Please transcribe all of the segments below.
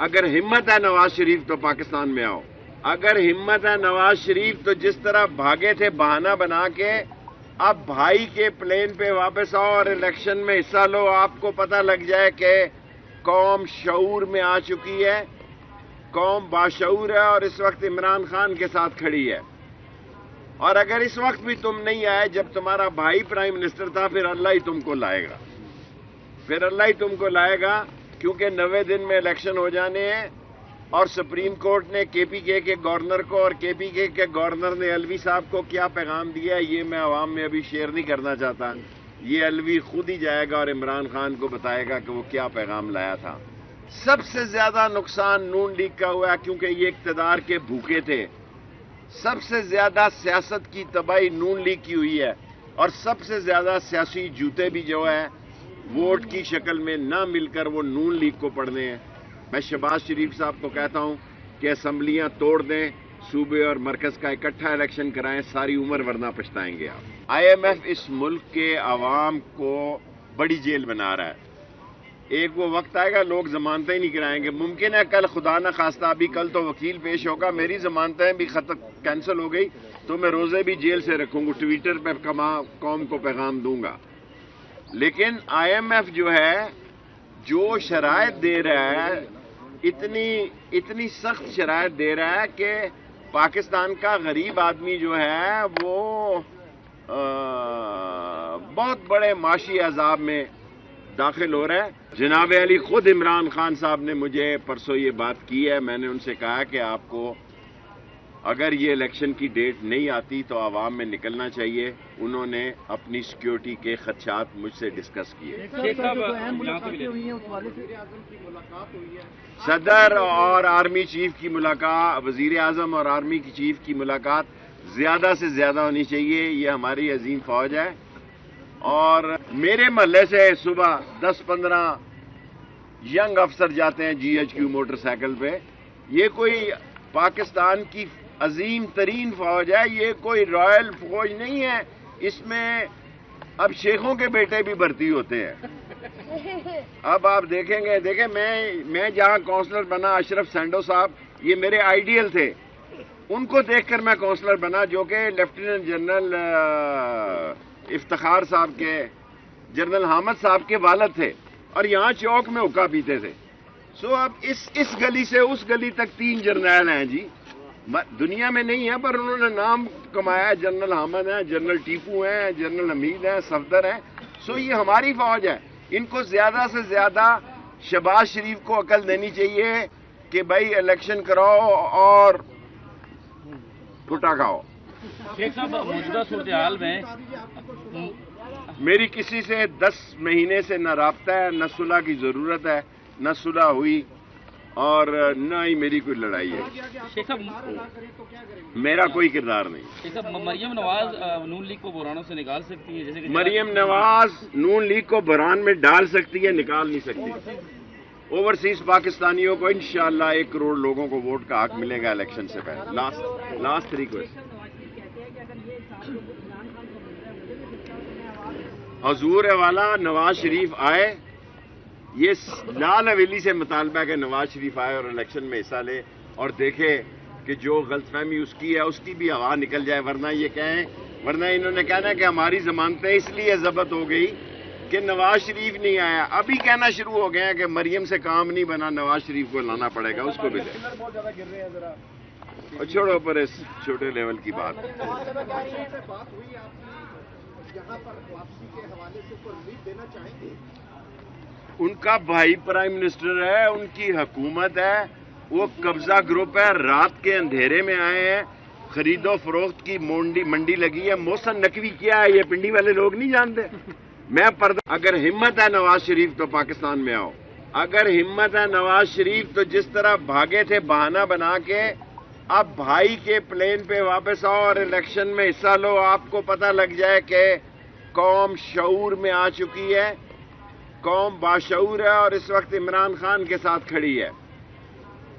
اگر ہمت ہے نواز شریف تو پاکستان میں آؤ. اگر ہمت ہے نواز شریف تو جس طرح بھاگے تھے بہانہ بنا کے، اب بھائی کے پلین پہ واپس آؤ اور الیکشن میں حصہ لو. آپ کو پتہ لگ جائے کہ قوم شعور میں آ چکی ہے، قوم باشعور ہے اور اس وقت عمران خان کے ساتھ کھڑی ہے. اور اگر اس وقت بھی تم نہیں آئے جب تمہارا بھائی پرائم منسٹر تھا، پھر اللہ ہی تم کو لائے گا، پھر اللہ ہی تم کو لائے گا، کیونکہ 90 دن میں الیکشن ہو جانے ہیں. اور سپریم کورٹ نے کے پی کے گورنر کو اور کے پی کے گورنر نے الوی صاحب کو کیا پیغام دیا ہے یہ میں عوام میں ابھی شیئر نہیں کرنا چاہتا. یہ الوی خود ہی جائے گا اور عمران خان کو بتائے گا کہ وہ کیا پیغام لایا تھا. سب سے زیادہ نقصان نون لیگ کا ہوا کیونکہ یہ اقتدار کے بھوکے تھے. سب سے زیادہ سیاست کی تباہی نون لیگ کی ہوئی ہے، اور سب سے زیادہ سیاسی جوتے بھی جو ہے ووٹ کی شکل میں نہ مل کر وہ نون لیگ کو پڑنے ہیں. میں شہباز شریف صاحب کو کہتا ہوں کہ اسمبلیاں توڑ دیں، صوبے اور مرکز کا اکٹھا الیکشن کرائیں، ساری عمر ورنہ پچھتائیں گے آپ. آئی ایم ایف اس ملک کے عوام کو بڑی جیل بنا رہا ہے. ایک وہ وقت آئے گا لوگ ضمانتیں ہی نہیں کرائیں گے. ممکن ہے کل خدا نہ خواستہ، ابھی کل تو وکیل پیش ہوگا، میری ضمانتیں بھی کینسل ہو گئی تو میں روزے بھی جیل سے رکھوں گا، ٹویٹر پہ قوم کو پیغام دوں گا. لیکن آئی ایم ایف جو ہے جو شرائط دے رہا ہے، اتنی سخت شرائط دے رہا ہے کہ پاکستان کا غریب آدمی جو ہے وہ بہت بڑے معاشی عذاب میں داخل ہو رہا ہے. جناب علی خود عمران خان صاحب نے مجھے پرسوں یہ بات کی ہے. میں نے ان سے کہا کہ آپ کو اگر یہ الیکشن کی ڈیٹ نہیں آتی تو عوام میں نکلنا چاہیے. انہوں نے اپنی سیکیورٹی کے خدشات مجھ سے ڈسکس کیے. صدر اور آرمی چیف کی ملاقات، وزیر اعظم اور آرمی کی چیف کی ملاقات زیادہ سے زیادہ ہونی چاہیے. یہ ہماری عظیم فوج ہے. اور میرے محلے سے صبح 10-15 ینگ افسر جاتے ہیں G H Q motorcycle پہ. یہ کوئی پاکستان کی عظیم ترین فوج ہے، یہ کوئی رائل فوج نہیں ہے. اس میں اب شیخوں کے بیٹے بھی بھرتی ہوتے ہیں. اب آپ دیکھیں گے، دیکھیں میں جہاں کونسلر بنا، اشرف سینڈو صاحب یہ میرے آئیڈیل تھے. ان کو دیکھ کر میں کونسلر بنا، جو کہ لیفٹیننٹ جنرل افتخار صاحب کے، جنرل حامد صاحب کے والد تھے، اور یہاں چوک میں حقہ پیتے تھے. سو اب اس گلی سے اس گلی تک 3 جرنیل ہیں جی. دنیا میں نہیں ہے پر انہوں نے نام کمایا ہے. جنرل حامد ہیں، جنرل ٹیپو ہیں، جنرل حمید ہیں، صفدر ہیں. سو یہ ہماری فوج ہے. ان کو زیادہ سے زیادہ شہباز شریف کو عقل دینی چاہیے کہ بھائی الیکشن کراؤ اور پھٹا کھاؤ. شیخ صاحب موجودہ صورتحال میں میری کسی سے 10 مہینے سے نہ رابطہ ہے، نہ صلح کی ضرورت ہے، نہ صلح ہوئی اور نہ ہی میری کوئی لڑائی ہے. شیخ صاحب میرا کوئی کردار نہیں. شیخ صاحب مریم نواز نون لیگ کو بحرانوں سے نکال سکتی ہے، جیسے کہ مریم نواز نون لیگ کو بحران میں ڈال سکتی ہے، نکال نہیں سکتی. اوورسیز پاکستانیوں کو انشاءاللہ 1 کروڑ لوگوں کو ووٹ کا حق ملے گا الیکشن سے پہلے. Last request. حضور والا نواز شریف آئے. یہ لال حویلی سے مطالبہ ہے کہ نواز شریف آئے اور الیکشن میں حصہ لے اور دیکھے کہ جو غلط فہمی اس کی ہے اس کی بھی ہوا نکل جائے. ورنہ یہ کہیں، ورنہ انہوں نے کہنا کہ ہماری ضمانتیں اس لیے ضبط ہو گئی کہ نواز شریف نہیں آیا. ابھی کہنا شروع ہو گیا کہ مریم سے کام نہیں بنا، نواز شریف کو لانا پڑے گا. اس کو بھی اور چھوڑو پر اس چھوٹے لیول کی بات. ان کا بھائی پرائم منسٹر ہے، ان کی حکومت ہے، وہ قبضہ گروپ ہے. رات کے اندھیرے میں آئے ہیں. خرید و فروخت کی منڈی لگی ہے. محسن نقوی کیا ہے یہ پنڈی والے لوگ نہیں جانتے. اگر ہمت ہے نواز شریف تو پاکستان میں آؤ. اگر ہمت ہے نواز شریف تو جس طرح بھاگے تھے بہانہ بنا کے، اب بھائی کے پلین پہ واپس آؤ اور الیکشن میں حصہ لو. آپ کو پتہ لگ جائے کہ قوم شعور میں آ چکی ہے، قوم باشعور ہے اور اس وقت عمران خان کے ساتھ کھڑی ہے.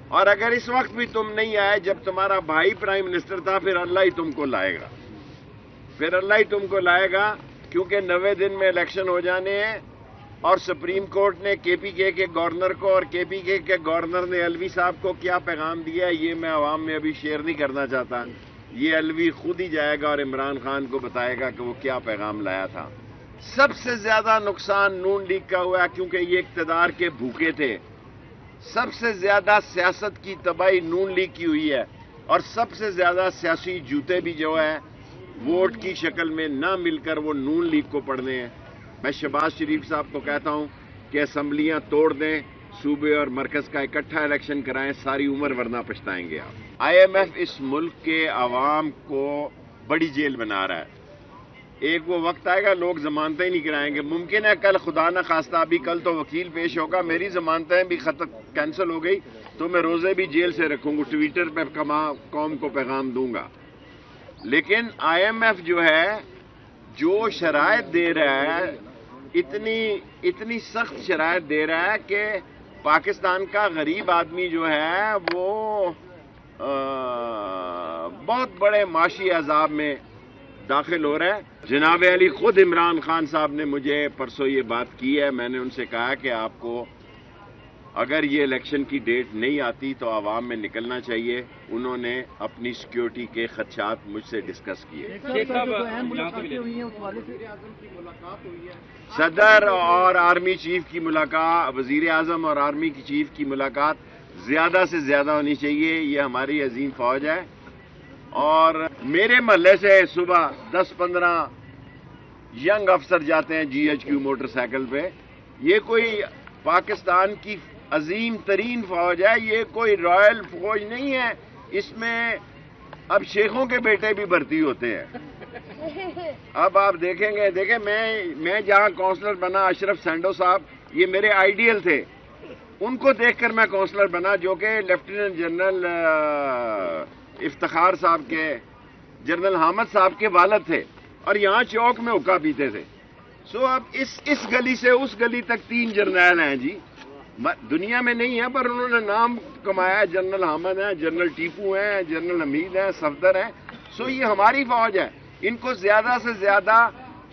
اور اگر اس وقت بھی تم نہیں آئے جب تمہارا بھائی پرائم منسٹر تھا، پھر اللہ ہی تم کو لائے گا، پھر اللہ ہی تم کو لائے گا، کیونکہ 90 دن میں الیکشن ہو جانے ہیں. اور سپریم کورٹ نے کے پی کے گورنر کو اور کے پی کے گورنر نے الوی صاحب کو کیا پیغام دیا ہے یہ میں عوام میں ابھی شیئر نہیں کرنا چاہتا. یہ الوی خود ہی جائے گا اور عمران خان کو بتائے گا کہ وہ کیا پیغام لایا تھا. سب سے زیادہ نقصان نون لیگ کا ہوا کیونکہ یہ اقتدار کے بھوکے تھے. سب سے زیادہ سیاست کی تباہی نون لیگ کی ہوئی ہے اور سب سے زیادہ سیاسی جوتے بھی جو ہے ووٹ کی شکل میں نہ مل کر وہ نون لیگ کو پڑنے ہیں. میں شہباز شریف صاحب کو کہتا ہوں کہ اسمبلیاں توڑ دیں, صوبے اور مرکز کا اکٹھا الیکشن کرائیں, ساری عمر ورنہ پچھتائیں گے آپ. آئی ایم ایف اس ملک کے عوام کو بڑی جیل بنا رہا ہے. ایک وہ وقت آئے گا لوگ ضمانتیں ہی نہیں کرائیں گے. ممکن ہے کل خدا نہ خواستہ, ابھی کل تو وکیل پیش ہوگا, میری ضمانتیں بھی کینسل ہو گئی تو میں روزے بھی جیل سے رکھوں گا, ٹویٹر پہ قوم کو پیغام دوں گا. لیکن آئی ایم ایف جو ہے جو شرائط دے رہا ہے اتنی سخت شرائط دے رہا ہے کہ پاکستان کا غریب آدمی جو ہے وہ بہت بڑے معاشی عذاب میں داخل ہو رہا ہے. جناب علی خود عمران خان صاحب نے مجھے پرسوں یہ بات کی ہے. میں نے ان سے کہا کہ آپ کو اگر یہ الیکشن کی ڈیٹ نہیں آتی تو عوام میں نکلنا چاہیے. انہوں نے اپنی سیکیورٹی کے خدشات مجھ سے ڈسکس کیے. صدر اور آرمی چیف کی ملاقات, وزیر اعظم اور آرمی کی چیف کی ملاقات زیادہ سے زیادہ ہونی چاہیے. یہ ہماری عظیم فوج ہے اور میرے محلے سے صبح 10-15 ینگ افسر جاتے ہیں G H Q motorcycle پہ. یہ کوئی پاکستان کی عظیم ترین فوج ہے, یہ کوئی رائل فوج نہیں ہے. اس میں اب شیخوں کے بیٹے بھی بھرتی ہوتے ہیں. اب آپ دیکھیں گے, دیکھیں میں جہاں کونسلر بنا, اشرف سینڈو صاحب یہ میرے آئیڈیل تھے, ان کو دیکھ کر میں کونسلر بنا جو کہ لیفٹیننٹ جنرل افتخار صاحب کے, جنرل حامد صاحب کے والد تھے اور یہاں چوک میں حقہ پیتے تھے. سو اب اس گلی سے اس گلی تک 3 جرنیل ہیں جی, دنیا میں نہیں ہے پر انہوں نے نام کمایا ہے. جنرل حامد ہیں, جنرل ٹیپو ہیں, جنرل حمید ہیں, صفدر ہیں. سو یہ ہماری فوج ہے. ان کو زیادہ سے زیادہ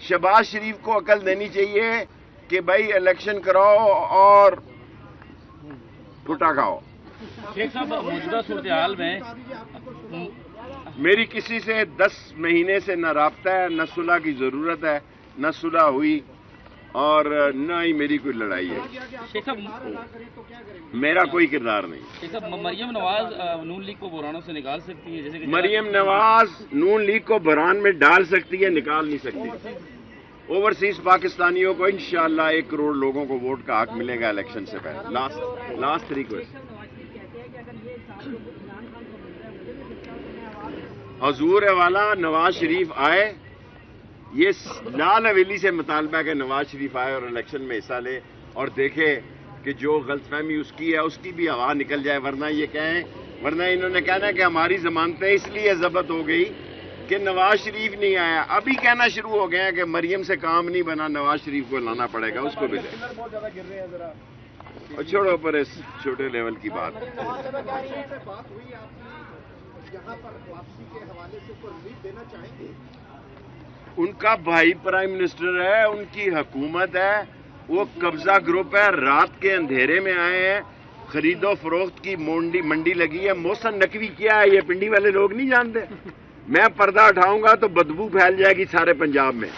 شہباز شریف کو عقل دینی چاہیے کہ بھائی الیکشن کراؤ اور ٹوٹا کھاؤ. شیخ صاحب موجودہ صورتحال میں میری کسی سے 10 مہینے سے نہ رابطہ ہے, نہ صلح کی ضرورت ہے, نہ صلح ہوئی اور نہ ہی میری کوئی لڑائی ہے. شیخ صاحب میرا کوئی کردار نہیں. شیخ صاحب مریم نواز نون لیگ کو بحرانوں سے نکال سکتی ہے, جیسے کہ مریم نواز نون لیگ کو بحران میں ڈال سکتی ہے, نکال نہیں سکتی. اوورسیز پاکستانیوں کو انشاءاللہ 1 کروڑ لوگوں کو ووٹ کا حق ملے گا الیکشن سے پہلے. لاسٹ ریکویسٹ, حضور والا نواز شریف آئے. یہ لال حویلی سے مطالبہ ہے کہ نواز شریف آئے اور الیکشن میں حصہ لے اور دیکھے کہ جو غلط فہمی اس کی ہے اس کی بھی ہوا نکل جائے. ورنہ یہ کہیں, ورنہ انہوں نے کہنا کہ ہماری ضمانتیں اس لیے ضبط ہو گئی کہ نواز شریف نہیں آیا. ابھی کہنا شروع ہو گیا کہ مریم سے کام نہیں بنا, نواز شریف کو لانا پڑے گا, اس کو بھی دے. اور چھوڑو پر اس چھوٹے لیول کی بات. ان کا بھائی پرائم منسٹر ہے, ان کی حکومت ہے, وہ قبضہ گروپ ہے. رات کے اندھیرے میں آئے ہیں, خرید و فروخت کی منڈی لگی ہے. محسن نقوی کیا ہے یہ پنڈی والے لوگ نہیں جانتے. میں پردہ اٹھاؤں گا تو بدبو پھیل جائے گی سارے پنجاب میں.